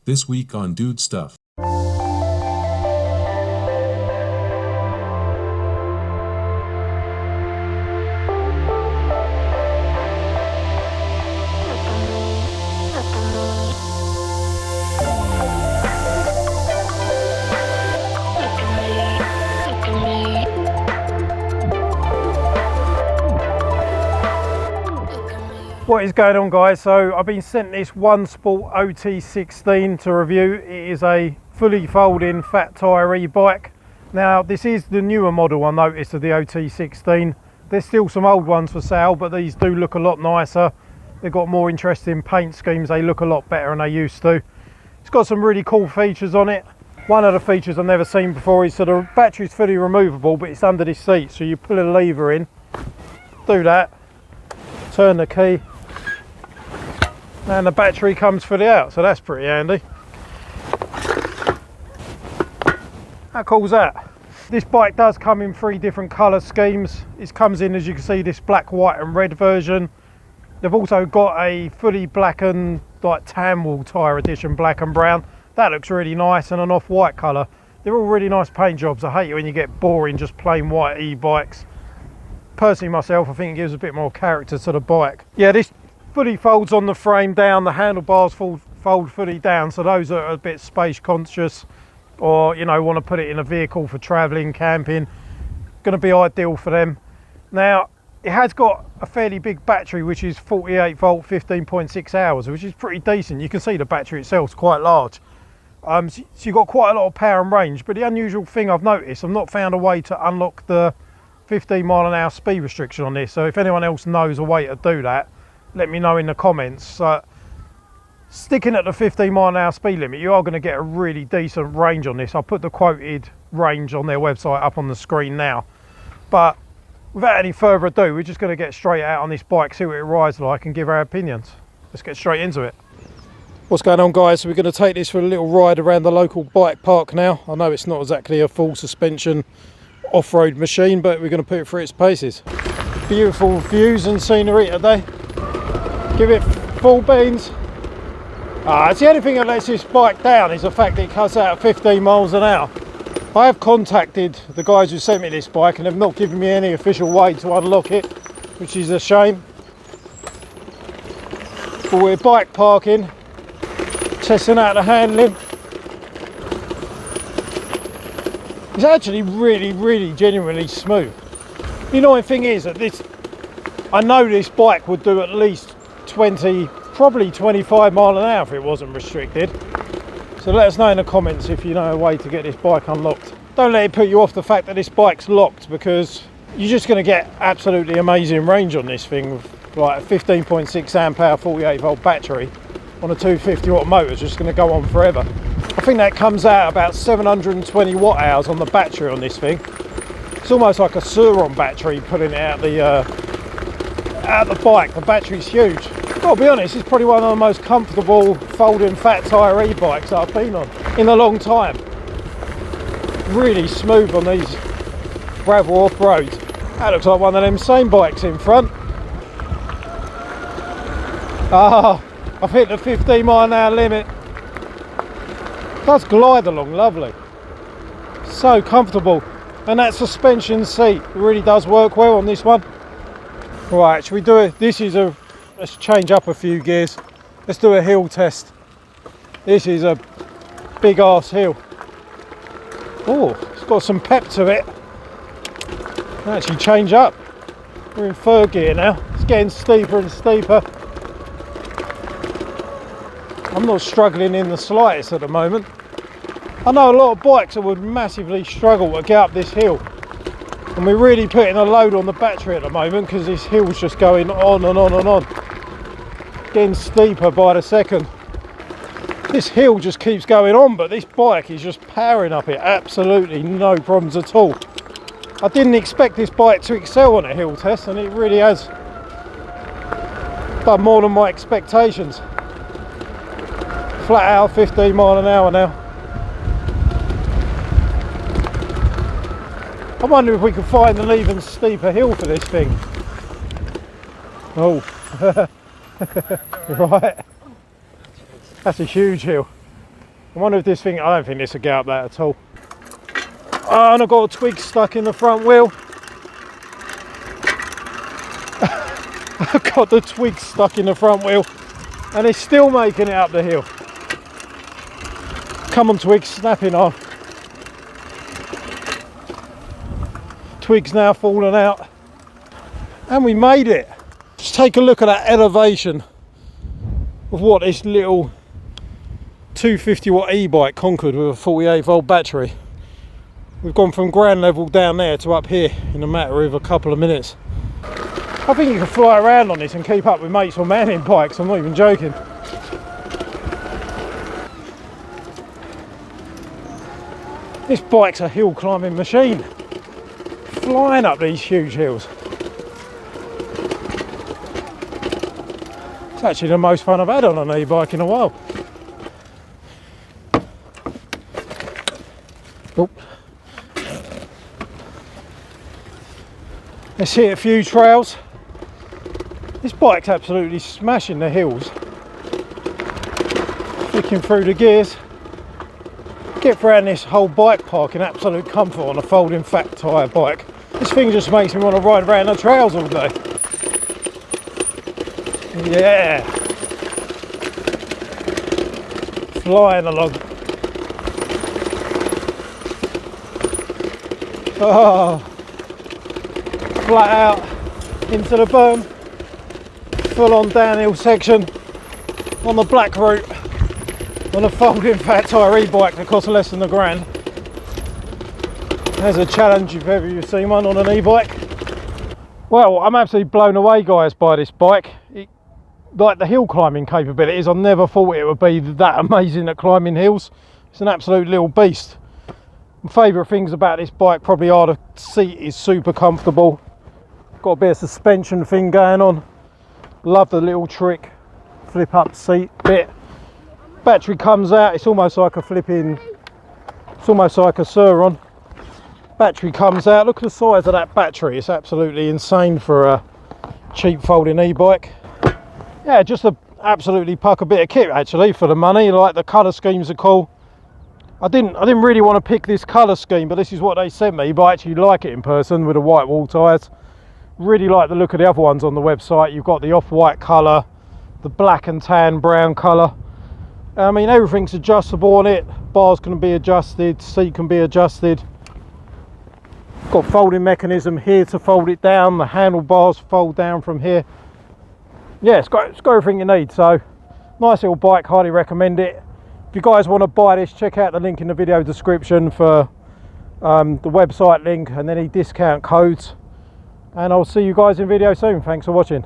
This week on Dude Stuff. What is going on, guys? So I've been sent this OneSport OT16 to review. It is a fully folding fat tyre e-bike. Now this is the newer model, I noticed, of the OT16. There's still some old ones for sale, but these do look a lot nicer. They've got more interesting paint schemes. They look a lot better than they used to. It's got some really cool features on it. One of the features I've never seen before is that the battery's fully removable, but it's under this seat. So you pull a lever in, do that, turn the key, and the battery comes fully out, so that's pretty handy. How cool is that? This bike does come in 3 different colour schemes. It comes in, as you can see, this black, white and red version. They've also got a fully blackened, like tan wool tyre edition, black and brown. That looks really nice, and an off-white colour. They're all really nice paint jobs. I hate it when you get boring, just plain white e-bikes. Personally myself, I think it gives a bit more character to the bike. Yeah, this fully folds on the frame down, the handlebars fold fully down, so those that are a bit space conscious or, you know, want to put it in a vehicle for travelling, camping, going to be ideal for them. Now it has got a fairly big battery, which is 48 volt 15.6 hours, which is pretty decent. You can see the battery itself is quite large, so you've got quite a lot of power and range. But the unusual thing I've noticed, I've not found a way to unlock the 15 mile an hour speed restriction on this, so if anyone else knows a way to do that, let me know in the comments. Sticking at the 15 mile an hour speed limit, you are going to get a really decent range on this. I'll put the quoted range on their website up on the screen now. But without any further ado, we're just going to get straight out on this bike, see what it rides like and give our opinions. Let's get straight into it. What's going on, guys? So we're going to take this for a little ride around the local bike park now. I know it's not exactly a full suspension off-road machine, but we're going to put it through its paces. Beautiful views and scenery today. Give it full beans. It's the only thing that lets this bike down is the fact that it cuts out at 15 miles an hour. I have contacted the guys who sent me this bike and have not given me any official way to unlock it, which is a shame. But we're bike parking, testing out the handling. It's actually really genuinely smooth. The annoying thing is that I know this bike would do at least 20, probably 25 mile an hour if it wasn't restricted. So let us know in the comments if you know a way to get this bike unlocked. Don't let it put you off the fact that this bike's locked, because you're just going to get absolutely amazing range on this thing with like a 15.6 amp hour 48 volt battery on a 250 watt motor. It's just going to go on forever. I think that comes out about 720 watt hours on the battery on this thing. It's almost like a Suron battery putting it out the bike. The battery's huge. I'll be honest, it's probably one of the most comfortable folding fat tyre e-bikes that I've been on in a long time. Really smooth on these gravel off-roads. That looks like one of them same bikes in front. I've hit the 15 mile an hour limit. It does glide along lovely. So comfortable. And that suspension seat really does work well on this one. Right, should we do it? Let's change up a few gears. Let's do a hill test. This is a big ass hill. Oh, it's got some pep to it. Actually change up. We're in 3rd gear now. It's getting steeper and steeper. I'm not struggling in the slightest at the moment. I know a lot of bikes that would massively struggle to get up this hill. And we're really putting a load on the battery at the moment because this hill's just going on and on and on. Getting steeper by the second. This hill just keeps going on, but this bike is just powering up it. Absolutely no problems at all. I didn't expect this bike to excel on a hill test, and it really has done more than my expectations. Flat out 15 mile an hour now. I wonder if we can find an even steeper hill for this thing. Oh, right. That's a huge hill. I wonder if this thing, I don't think this will get up that at all. Oh, and I've got a twig stuck in the front wheel. I've got the twig stuck in the front wheel and it's still making it up the hill. Come on twig, snapping on. Twig's now fallen out and we made it. Just take a look at that elevation of what this little 250 watt e-bike conquered with a 48 volt battery. We've gone from ground level down there to up here in a matter of a couple of minutes. I think you can fly around on this and keep up with mates on mountain bikes, I'm not even joking. This bike's a hill climbing machine, flying up these huge hills. It's actually the most fun I've had on an e-bike in a while. Oh. Let's hit a few trails. This bike's absolutely smashing the hills. Flicking through the gears. Get around this whole bike park in absolute comfort on a folding fat tyre bike. This thing just makes me want to ride around the trails all day. Yeah. Flying along. Oh. Flat out into the berm, full on downhill section on the black route on a folding fat tyre e-bike that costs less than £1,000. There's a challenge if ever you've seen one on an e-bike. Well, I'm absolutely blown away guys by this bike. Like the hill climbing capabilities, I never thought it would be that amazing at climbing hills. It's an absolute little beast. My favourite things about this bike probably are the seat is super comfortable. Got a bit of suspension thing going on. Love the little trick flip up seat bit. Battery comes out, it's almost like a flipping, it's almost like a Suron. Battery comes out, look at the size of that battery, it's absolutely insane for a cheap folding e-bike. Yeah, just a absolutely pucker bit of kit actually for the money. Like the colour schemes are cool. I didn't really want to pick this colour scheme, but this is what they sent me, but I actually like it in person with the white wall tyres. Really like the look of the other ones on the website. You've got the off-white colour, the black and tan brown colour. I mean, everything's adjustable on it. Bars can be adjusted, seat can be adjusted. Got folding mechanism here to fold it down. The handlebars fold down from here. Yeah, it's got everything you need. So, nice little bike, highly recommend it. If you guys want to buy this, check out the link in the video description for the website link and any discount codes. And I'll see you guys in video soon. Thanks for watching.